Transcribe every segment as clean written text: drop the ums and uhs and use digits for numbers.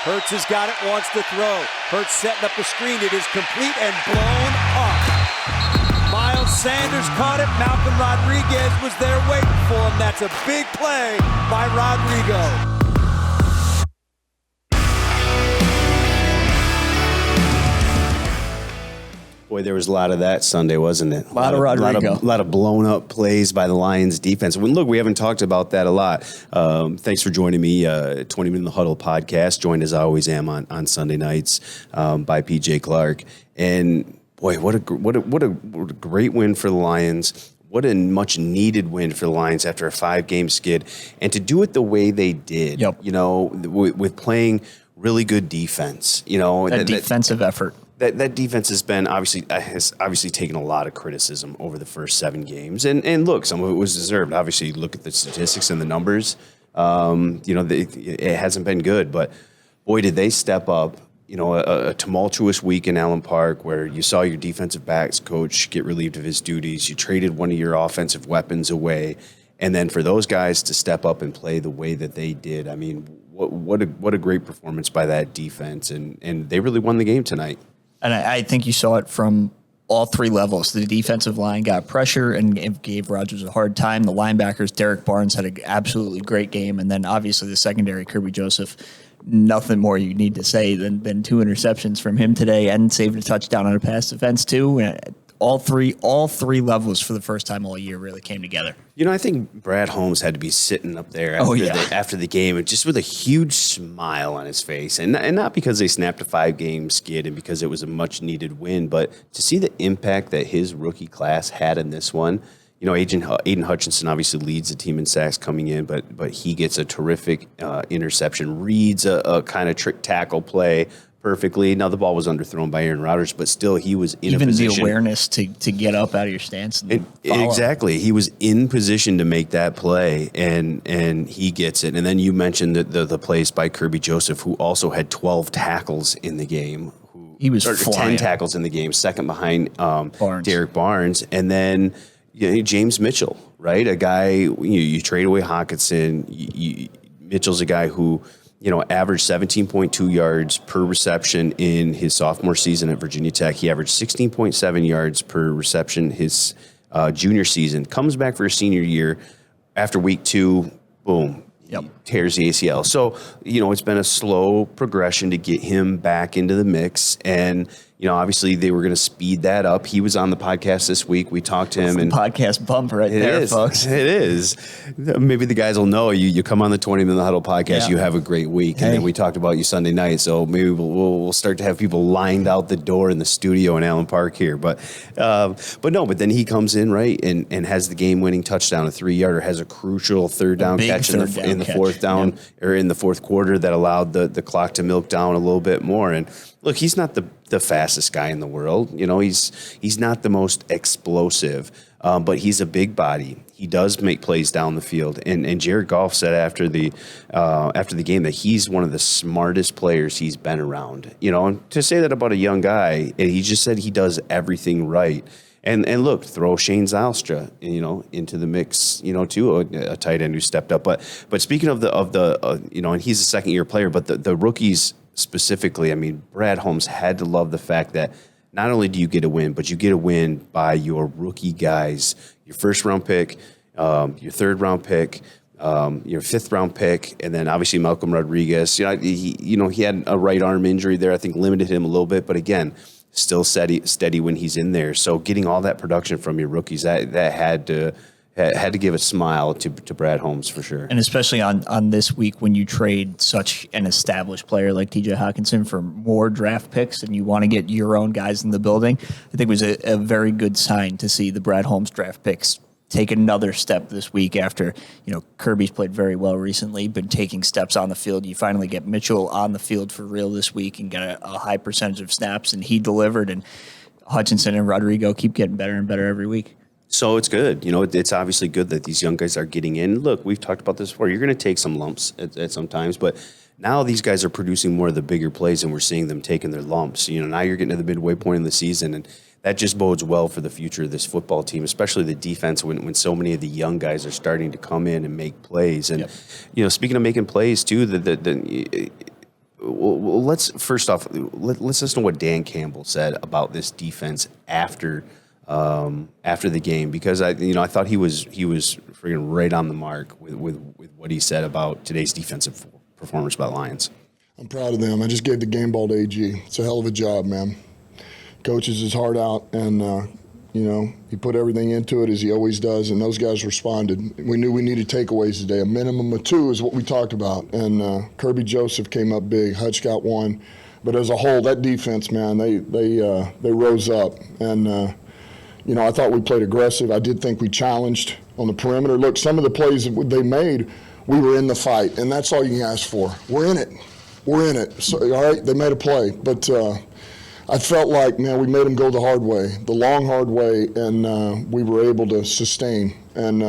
Hurts has got it, wants to throw. Hurts setting up the screen. It is complete and blown up. Miles Sanders caught it. Malcolm Rodriguez was there waiting for him. That's a big play by Rodrigo. Boy, there was a lot of that Sunday, wasn't it? A lot of Rodrigo. A lot of blown up plays by the Lions defense. Look, we haven't talked about that a lot. Thanks for joining me. 20-minute in the Huddle podcast, joined as I always am on Sunday nights by PJ Clark. And boy, what a great win for the Lions. What a much needed win for the Lions after a 5-game skid, and to do it the way they did. Yep. You know, with playing really good defense. You know, that defensive effort. That defense has obviously taken a lot of criticism over the first 7 games, and look, some of it was deserved. Obviously, look at the statistics and the numbers. It hasn't been good, but boy, did they step up. You know, a tumultuous week in Allen Park where you saw your defensive backs coach get relieved of his duties. You traded one of your offensive weapons away, and then for those guys to step up and play the way that they did, I mean, what a great performance by that defense, and they really won the game tonight. And I think you saw it from all 3 levels. The defensive line got pressure and gave Rodgers a hard time. The linebackers, Derrick Barnes, had an absolutely great game. And then obviously the secondary, Kirby Joseph, nothing more you need to say than 2 interceptions from him today and saved a touchdown on a pass defense too. And all three levels for the first time all year really came together. You know, I think Brad Holmes had to be sitting up there after the game, and just with a huge smile on his face, and not because they snapped a 5-game skid and because it was a much-needed win, but to see the impact that his rookie class had in this one. You know, Aiden Hutchinson obviously leads the team in sacks coming in, but he gets a terrific interception, reads a kind of trick tackle play perfectly. Now, the ball was underthrown by Aaron Rodgers, but still he was in a position. Even the awareness to get up out of your stance. Exactly. He was in position to make that play, and he gets it. And then you mentioned the plays by Kirby Joseph, who also had 12 tackles in the game. He was flying. 10 tackles in the game, second behind Derrick Barnes. And then James Mitchell, right? A guy, you trade away Hockenson. Mitchell's a guy who averaged 17.2 yards per reception in his sophomore season at Virginia Tech. He averaged 16.7 yards per reception his junior season. Comes back for his senior year. After week 2, boom, tears the ACL. So, it's been a slow progression to get him back into the mix. And, obviously they were going to speed that up. He was on the podcast this week. We talked to him. And podcast bump right there, folks. It is. Maybe the guys will know you come on the 20-minute in the Huddle podcast, you have a great week. Hey. And then we talked about you Sunday night. So maybe we'll start to have people lined out the door in the studio in Allen Park here. But then he comes in, right, and has the game-winning touchdown, a 3-yarder, has a crucial third down catch in the fourth down or in the fourth quarter that allowed the clock to milk down a little bit more. And look, he's not the fastest guy in the world. He's not the most explosive, but he's a big body. He does make plays down the field. And Jared Goff said after the game that he's one of the smartest players he's been around. And to say that about a young guy, he just said he does everything right. And look, throw Shane Zylstra, into the mix, too, a tight end who stepped up. But speaking of and he's a second-year player, but the rookies specifically, I mean, Brad Holmes had to love the fact that not only do you get a win, but you get a win by your rookie guys, your first-round pick, your third-round pick, your fifth-round pick, and then obviously Malcolm Rodriguez. He had a right arm injury there. I think limited him a little bit, but again, still steady when he's in there. So getting all that production from your rookies, that had to give a smile to Brad Holmes for sure. And especially on this week when you trade such an established player like TJ Hockenson for more draft picks and you want to get your own guys in the building, I think it was a very good sign to see the Brad Holmes draft picks take another step this week after, Kirby's played very well recently, been taking steps on the field. You finally get Mitchell on the field for real this week and get a high percentage of snaps, and he delivered, and Hutchinson and Rodrigo keep getting better and better every week. So it's good. It's obviously good that these young guys are getting in. Look, we've talked about this before. You're going to take some lumps at some times, but now these guys are producing more of the bigger plays, and we're seeing them taking their lumps. Now you're getting to the midway point in the season, and that just bodes well for the future of this football team, especially the defense when so many of the young guys are starting to come in and make plays. And, speaking of making plays, too, let's first off, let's listen to what Dan Campbell said about this defense after the game, because I thought he was freaking right on the mark with what he said about today's defensive performance by the Lions. I'm proud of them. I just gave the game ball to AG. It's a hell of a job, man. Coaches his heart out, and he put everything into it as he always does, and those guys responded. We knew we needed takeaways today. A minimum of 2 is what we talked about, and Kirby Joseph came up big. Hutch got 1, but as a whole, that defense, man, they rose up, and I thought we played aggressive. I did think we challenged on the perimeter. Look, some of the plays that they made, we were in the fight, and that's all you can ask for. We're in it. So, all right, they made a play, but I felt like, man, we made them go the hard way, the long, hard way, and we were able to sustain. And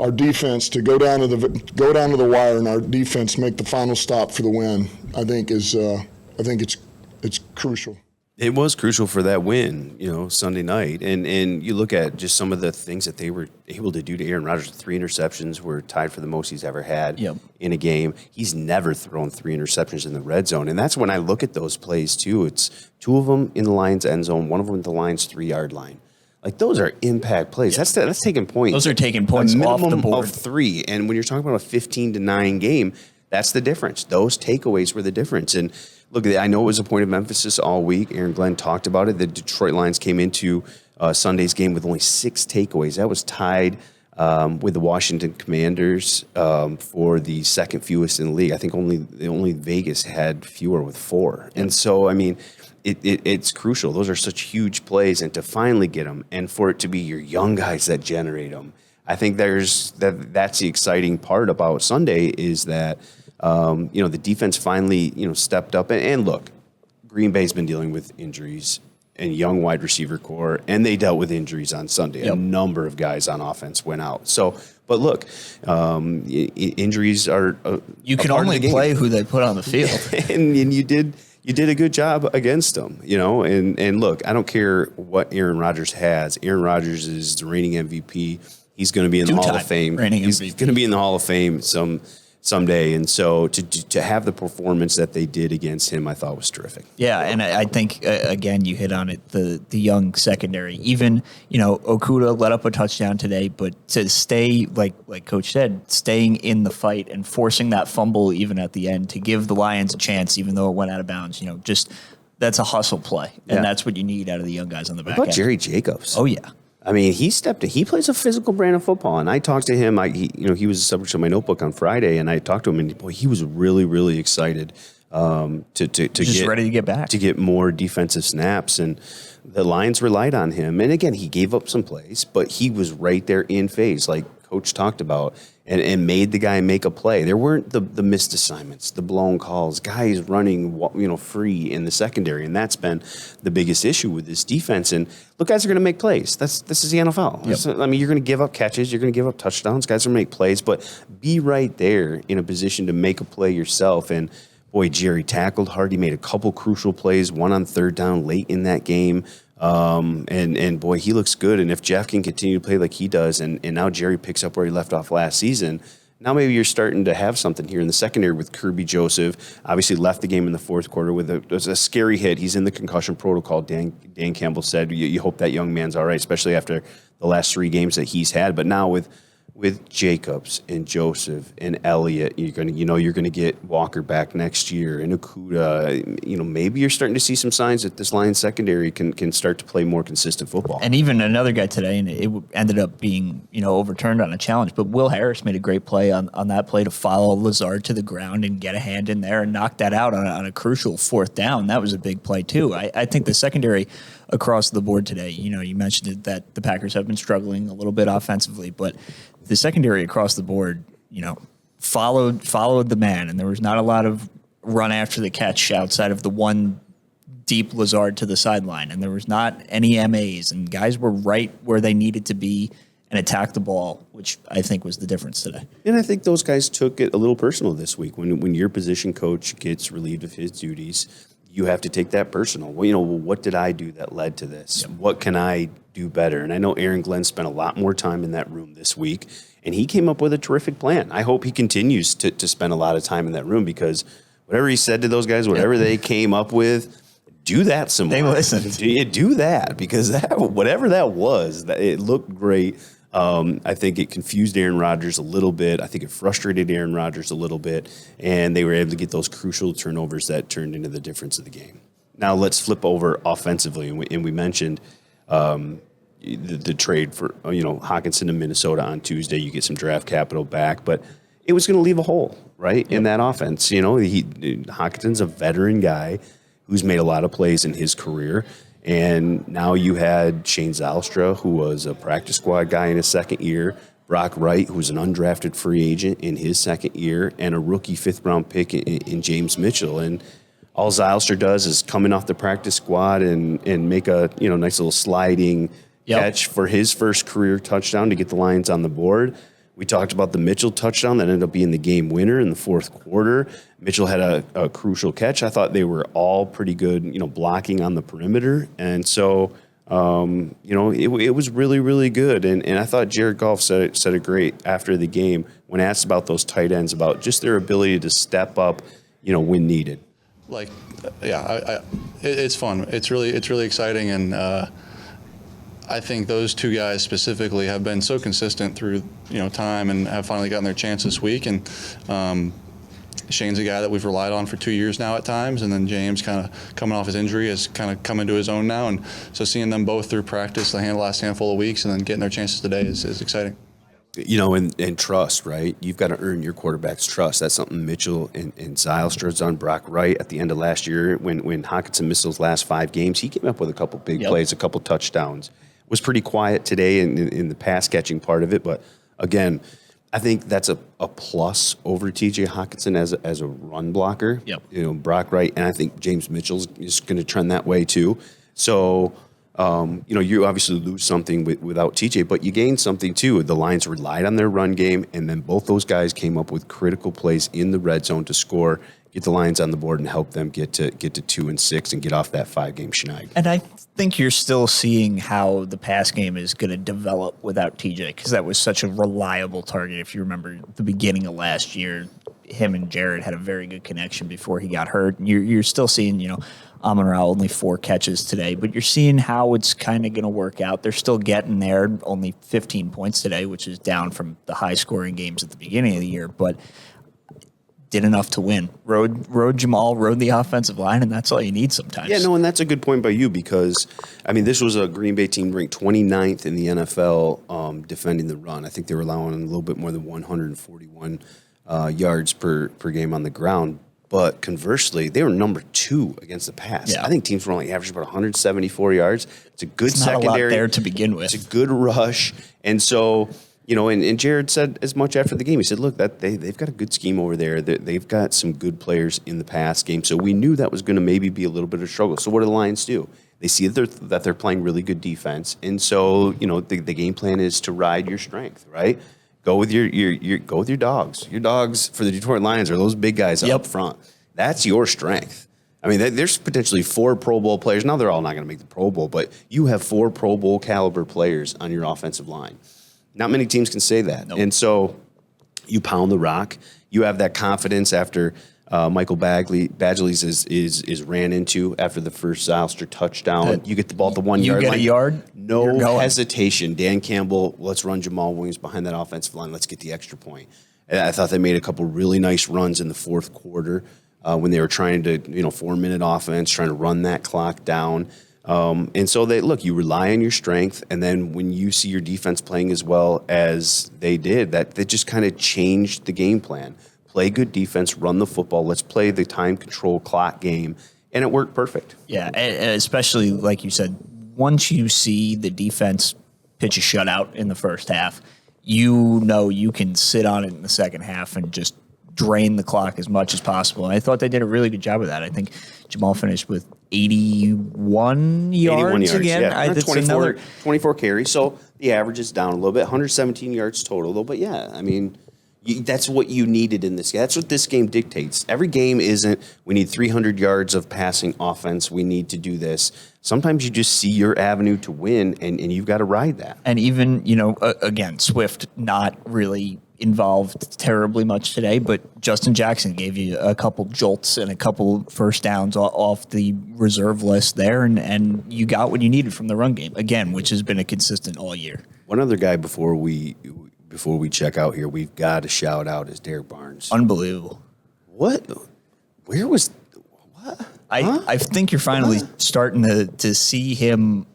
our defense to go down to the wire, and our defense make the final stop for the win. I think it's crucial. It was crucial for that win, Sunday night. And you look at just some of the things that they were able to do to Aaron Rodgers. 3 interceptions were tied for the most he's ever had in a game. He's never thrown 3 interceptions in the red zone. And that's when I look at those plays, too. It's 2 of them in the Lions' end zone, 1 of them at the Lions' 3-yard line. Like, those are impact plays. Yeah. That's taking points. Those are taking points off the board. A minimum of 3. And when you're talking about a 15-9 game, that's the difference. Those takeaways were the difference. And look, I know it was a point of emphasis all week. Aaron Glenn talked about it. The Detroit Lions came into Sunday's game with only 6 takeaways. That was tied with the Washington Commanders for the second fewest in the league. I think only Vegas had fewer with 4. Yep. And so, I mean, it's crucial. Those are such huge plays, and to finally get them, and for it to be your young guys that generate them, I think that's the exciting part about Sunday is that. The defense finally, stepped up. And look, Green Bay's been dealing with injuries and young wide receiver core, and they dealt with injuries on Sunday. Yep. A number of guys on offense went out. So, but look, injuries are you can only play who they put on the field, and you did a good job against them, And look, I don't care what Aaron Rodgers has. Aaron Rodgers is the reigning MVP. He's going to be in the Hall of Fame. He's going to be in the Hall of Fame someday, and so to have the performance that they did against him, I thought was terrific. Yeah, and I think again you hit on it, the young secondary. Even Okudah let up a touchdown today, but to stay like Coach said, staying in the fight and forcing that fumble even at the end to give the Lions a chance, even though it went out of bounds. Just that's a hustle play, and that's what you need out of the young guys on the back. What about end. Jerry Jacobs? Oh yeah. I mean, he plays a physical brand of football, and I talked to him. He was a subject of my notebook on Friday, and I talked to him, and boy, he was really, really excited to just ready to get back, to get more defensive snaps, and the Lions relied on him. And again, he gave up some plays, but he was right there in phase, like Coach talked about, and made the guy make a play. There weren't the missed assignments, the blown calls, guys running free in the secondary, and that's been the biggest issue with this defense. And look, guys are going to make plays. This is the NFL. Yep. I mean, you're going to give up catches, you're going to give up touchdowns. Guys are going to make plays, but be right there in a position to make a play yourself. And boy, Jerry tackled hard. He made a couple crucial plays, one on 3rd down late in that game. And boy, he looks good. And if Jeff can continue to play like he does, and now Jerry picks up where he left off last season, now maybe you're starting to have something here in the secondary with Kirby Joseph. Obviously left the game in the 4th quarter with a scary hit. He's in the concussion protocol. Dan Campbell said you hope that young man's all right, especially after the last 3 games that he's had. But now with Jacobs and Joseph and Elliott, you're going to get Walker back next year, and Okudah. Maybe you're starting to see some signs that this Lions secondary can start to play more consistent football. And even another guy today, and it ended up being overturned on a challenge, but Will Harris made a great play on that play to follow Lazard to the ground and get a hand in there and knock that out on a crucial 4th down. That was a big play too. I think the secondary across the board today, you mentioned it, that the Packers have been struggling a little bit offensively, but the secondary across the board, followed the man, and there was not a lot of run after the catch outside of the one deep Lazard to the sideline, and there was not any MAs, and guys were right where they needed to be and attack the ball, which I think was the difference today. And I think those guys took it a little personal this week. When your position coach gets relieved of his duties, you have to take that personal. Well, what did I do that led to this? Yep. What can I do better? And I know Aaron Glenn spent a lot more time in that room this week, and he came up with a terrific plan. I hope he continues to spend a lot of time in that room because, whatever he said to those guys, whatever they came up with, do that some more. They listened. Do that, because whatever that was, it looked great. I think it confused Aaron Rodgers a little bit. I think it frustrated Aaron Rodgers a little bit, and they were able to get those crucial turnovers that turned into the difference of the game. Now let's flip over offensively, and we mentioned the trade for Hockenson to Minnesota on Tuesday. You get some draft capital back, but it was going to leave a hole, right, in that offense. Hockenson's a veteran guy who's made a lot of plays in his career. And now you had Shane Zylstra, who was a practice squad guy in his second year, Brock Wright, who's an undrafted free agent in his second year, and a rookie fifth-round pick in James Mitchell. And all Zylstra does is come in off the practice squad and make a nice little sliding catch for his first career touchdown to get the Lions on the board. We talked about the Mitchell touchdown that ended up being the game winner in the fourth quarter. Mitchell had a crucial catch. I thought they were all pretty good, blocking on the perimeter. And so, it was really, really good. And I thought Jared Goff said it great after the game when asked about those tight ends, about just their ability to step up, when needed. It's fun. It's really exciting. And, I think those two guys specifically have been so consistent through time and have finally gotten their chance this week. And Shane's a guy that we've relied on for 2 years now at times, and then James kind of coming off his injury has kind of come into his own now. And so seeing them both through practice the last handful of weeks and then getting their chances today is exciting. And trust, right? You've got to earn your quarterback's trust. That's something Mitchell and Zylstra's done. Brock Wright at the end of last year, when Hockenson missed those last 5 games, he came up with a couple big plays, a couple touchdowns. Was pretty quiet today in the pass catching part of it, but again, I think that's a plus over TJ Hockenson as a run blocker. Brock Wright, and I think James Mitchell's is going to trend that way too. So you obviously lose something without TJ, but you gain something too. The Lions relied on their run game, and then both those guys came up with critical plays in the red zone to score, get the Lions on the board, and help them get to 2-6 and get off that 5-game schneid. And I think you're still seeing how the pass game is going to develop without TJ, because that was such a reliable target. If you remember the beginning of last year, him and Jared had a very good connection before he got hurt. You're still seeing, Amon-Ra only 4 catches today, but you're seeing how it's kind of going to work out. They're still getting there, only 15 points today, which is down from the high-scoring games at the beginning of the year, but did enough to win. Rode Jamal, rode the offensive line, and that's all you need sometimes. Yeah, no, and that's a good point by you, because, this was a Green Bay team ranked 29th in the NFL defending the run. I think they were allowing a little bit more than 141 yards per game on the ground. But conversely, they were number 2 against the pass. Yeah. I think teams were only averaging about 174 yards. It's a good secondary. Not a lot there to begin with. It's a good rush. And so, and Jared said as much after the game. He said, look, they've got a good scheme over there. They've got some good players in the pass game. So we knew that was going to maybe be a little bit of a struggle. So what do the Lions do? They see that they're playing really good defense. And so, the game plan is to ride your strength, right? Go with your dogs. Your dogs for the Detroit Lions are those big guys up front. That's your strength. There's potentially 4 Pro Bowl players. Now they're all not going to make the Pro Bowl, but you have 4 Pro Bowl caliber players on your offensive line. Not many teams can say that. Nope. And so you pound the rock. You have that confidence after Michael Badgley's is ran into after the first Zylstra touchdown. You get the ball at the 1 yard line. You get a yard. No hesitation. Dan Campbell, let's run Jamal Williams behind that offensive line. Let's get the extra point. And I thought they made a couple really nice runs in the fourth quarter when they were trying to, 4-minute offense, trying to run that clock down. And so you rely on your strength, and then when you see your defense playing as well as they did, that just kind of changed the game plan. Play good defense, run the football. Let's play the time control clock game, and it worked perfect. Yeah, and especially like you said, once you see the defense pitch a shutout in the first half, you can sit on it in the second half and just drain the clock as much as possible. And I thought they did a really good job of that. I think Jamal finished with 81 yards again. Yeah. 24 carries. So the average is down a little bit. 117 yards total, but yeah, that's what you needed in this game. That's what this game dictates. Every game isn't, we need 300 yards of passing offense. We need to do this. Sometimes you just see your avenue to win, and you've got to ride that. And even, again, Swift not really involved terribly much today, but Justin Jackson gave you a couple jolts and a couple first downs off the reserve list there, and you got what you needed from the run game, again, which has been a consistent all year. One other guy before we check out here, we've got to shout out is Derrick Barnes. Unbelievable. What? Where was what? I think you're finally starting to see him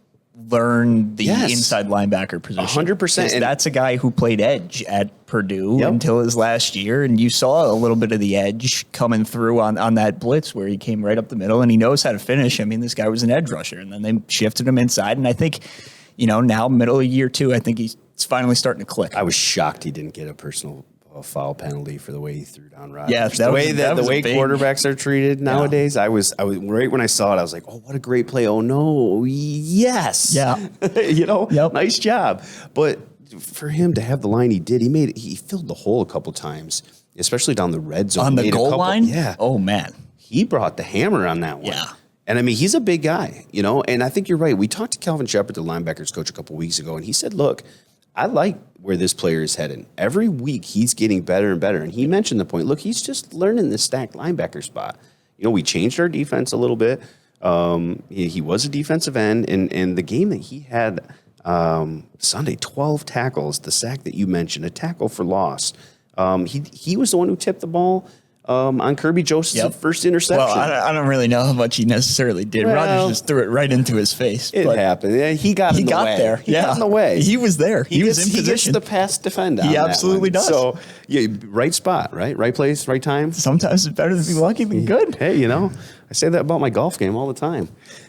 learn the inside linebacker position. 100%. And that's a guy who played edge at Purdue until his last year, and you saw a little bit of the edge coming through on that blitz where he came right up the middle, and he knows how to finish. I mean, this guy was an edge rusher, and then they shifted him inside, and I think, now middle of year 2, I think he's finally starting to click. I was shocked he didn't get a personal foul penalty for the way he threw down Rodgers. Yeah, the way quarterbacks are treated nowadays. I was right when I saw it, I was like, oh, what a great play. Oh no, yes. Yeah. Nice job. But for him to have the line he did, he filled the hole a couple times, especially down the red zone. On the goal line? Yeah. Oh man. He brought the hammer on that one. Yeah. And I mean, he's a big guy, and I think you're right. We talked to Calvin Shepard, the linebackers coach, a couple weeks ago, and he said, look, I like where this player is headed. Every week he's getting better and better. And he mentioned the point, look, he's just learning the stacked linebacker spot. We changed our defense a little bit. He was a defensive end, and the game that he had Sunday, 12 tackles, the sack that you mentioned, a tackle for loss. He was the one who tipped the ball on Kirby Joseph's first interception. Well, I don't really know how much he necessarily did. Rodgers just threw it right into his face. It happened. Yeah, he got there. He got in the way. He was there. He was in position. He gets the pass defend on He absolutely does. So, right spot, right? Right place, right time. Sometimes it's better to be lucky than good. Hey, I say that about my golf game all the time.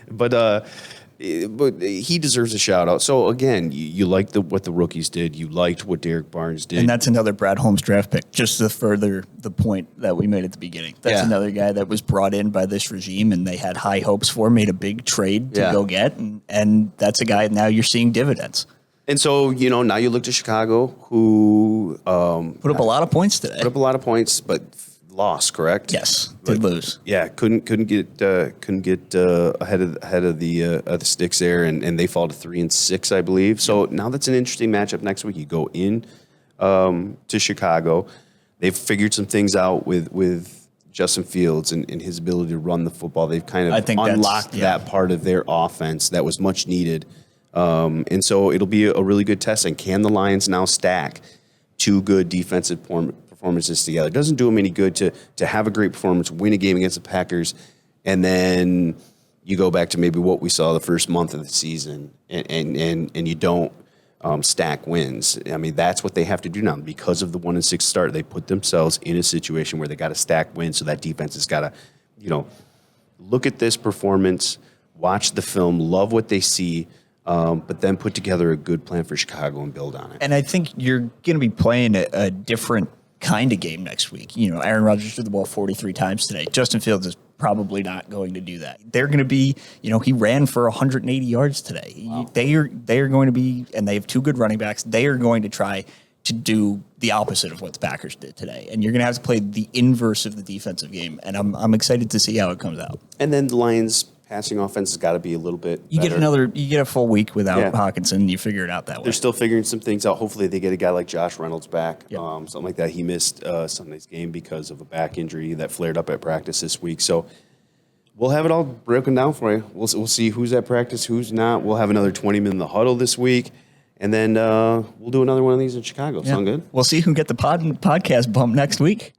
But he deserves a shout out. So again, you liked what the rookies did. You liked what Derrick Barnes did. And that's another Brad Holmes draft pick, just to further the point that we made at the beginning. That's another guy that was brought in by this regime and they had high hopes for, made a big trade to go get. And that's a guy now you're seeing dividends. And so, now you look to Chicago, who put up a lot of points today. But lost, correct? Yes, did lose. Yeah, couldn't get ahead of the sticks there, and they fall to 3-6, I believe. So now that's an interesting matchup next week. You go in to Chicago. They've figured some things out with Justin Fields and his ability to run the football. They've kind of unlocked that part of their offense that was much needed, and so it'll be a really good test. And can the Lions now stack two good defensive performances together? It doesn't do them any good to have a great performance, win a game against the Packers, and then you go back to maybe what we saw the first month of the season, and you don't stack wins. I mean, that's what they have to do now. Because of the 1-6 start, they put themselves in a situation where they got to stack wins, so that defense has got to, look at this performance, watch the film, love what they see, but then put together a good plan for Chicago and build on it. And I think you're going to be playing a different kind of game next week. Aaron Rodgers threw the ball 43 times today. Justin Fields is probably not going to do that. They're going to be, he ran for 180 yards today. Wow. They are going to be, and they have two good running backs. They are going to try to do the opposite of what the Packers did today. And you're going to have to play the inverse of the defensive game. And I'm excited to see how it comes out. And then the Lions passing offense has got to be a little bit better. You get a full week without Hockenson. You figure it out that way. They're still figuring some things out. Hopefully they get a guy like Josh Reynolds back, something like that. He missed Sunday's game because of a back injury that flared up at practice this week. So we'll have it all broken down for you. We'll see who's at practice, who's not. We'll have another 20-man in the huddle this week. And then we'll do another one of these in Chicago. Sound good? We'll see who can get the podcast bump next week.